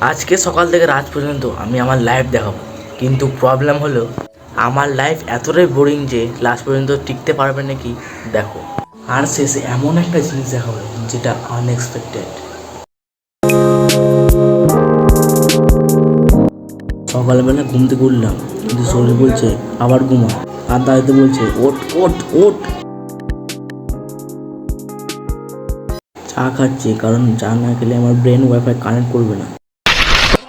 আজকে সকাল থেকে রাত পর্যন্ত আমি আমার লাইফ দেখাবো, কিন্তু প্রবলেম হলো আমার লাইফ এতটাই বোরিং যে লাস্ট পর্যন্ত টিকতে পারবে নাকি দেখো। আর শেষে এমন একটা জিনিস দেখাবো যেটা আনএক্সপেক্টেড। সকালবেলা ঘুম থেকে উঠলাম, কিন্তু শরীর বলছে আবার ঘুমা, আর দাঁড়িয়ে বলছে ওঠ ওঠ ওঠ। চা খাচ্ছি কারণ চা না খেলে আমার ব্রেন ওয়াইফাই কানেক্ট করবে না।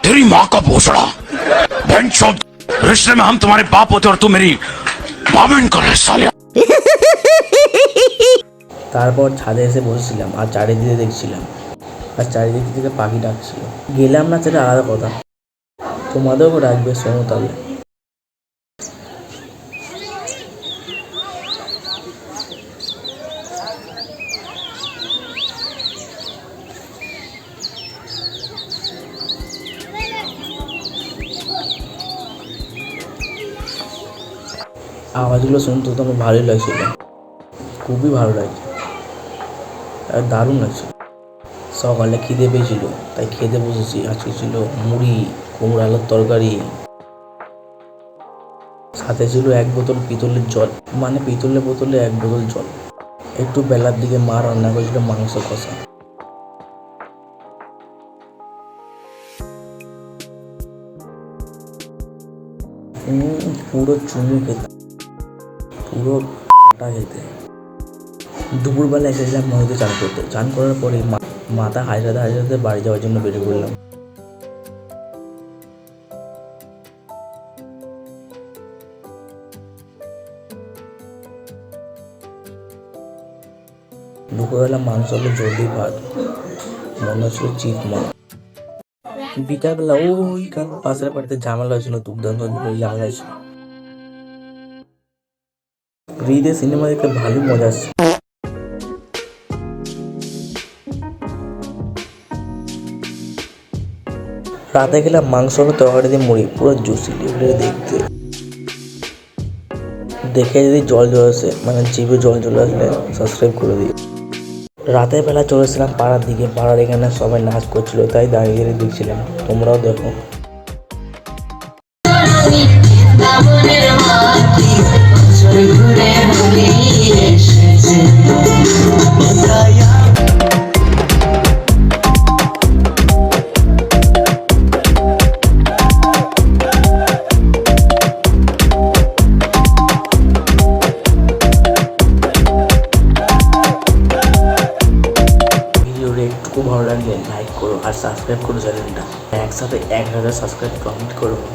तेरी माँ का भोसड़ा रिश्ते में हम तुम्हारे बाप होते और तू मेरी बाबन कर रहे साले। তারপর ছাদে এসে বসেছিলাম আর চারিদিকে দেখছিলাম, আর চারিদিক থেকে পাখি ডাকছিল। গেলাম না সেটা আলাদা কথা, তোমাদেরও ডাকবে, শোনো তাহলে। আওয়াজগুলো শুনতে তো আমার ভালোই লাগছিল, খুবই ভালো লাগছে আর দারুণ লাগছে। সকালে খিদে পেয়েছিল তাই খেতে বসেছি। আজকে ছিল মুড়ি, কুমড়ো আলুর তরকারি, সাথে ছিল 1 বোতল পিতলের জল, মানে পিতলের বোতলে 1 বোতল জল। একটু বেলার দিকে মা রান্না করেছিল মাংস কষা। পুরো চুমু খেতে, পুরো খেতে। দুপুরবেলা এসেছিলাম নদীতে চান করতে। চান করার পরে মাথা হাজরাতে হাজরাতে বাড়ি যাওয়ার জন্য বেরিয়ে পড়লাম। দুপুরবেলা মাংস হলো জলদি ভাত, মনে হচ্ছিল চিত মা। বিকালবেলা ওই পাশের বাড়িতে ঝামেলা হয়েছিল, দুর্দান্ত ঝামেলা হয়েছিল। ঈদে সিনেমা দেখতে ভালোই মজা আসছে। রাতে গেলাম মাংস হলো তরকারি দিয়ে মুড়ি, পুরো জুসি দেখতে। দেখে যদি জল আসে, মানে জিভে জল চলে আসলে সাবস্ক্রাইব করে দিই। রাতের বেলা চলেছিলাম পাড়ার দিকে, পাড়ার এখানে সবাই নাচ করছিল তাই দাঁড়িয়ে দেখছিলাম, তোমরাও দেখো। একটুকু ভালো লাগলে লাইক করো আর সাবস্ক্রাইব করো চ্যানেলটা। একসাথে 1000 সাবস্ক্রাইব কমপ্লিট করবো।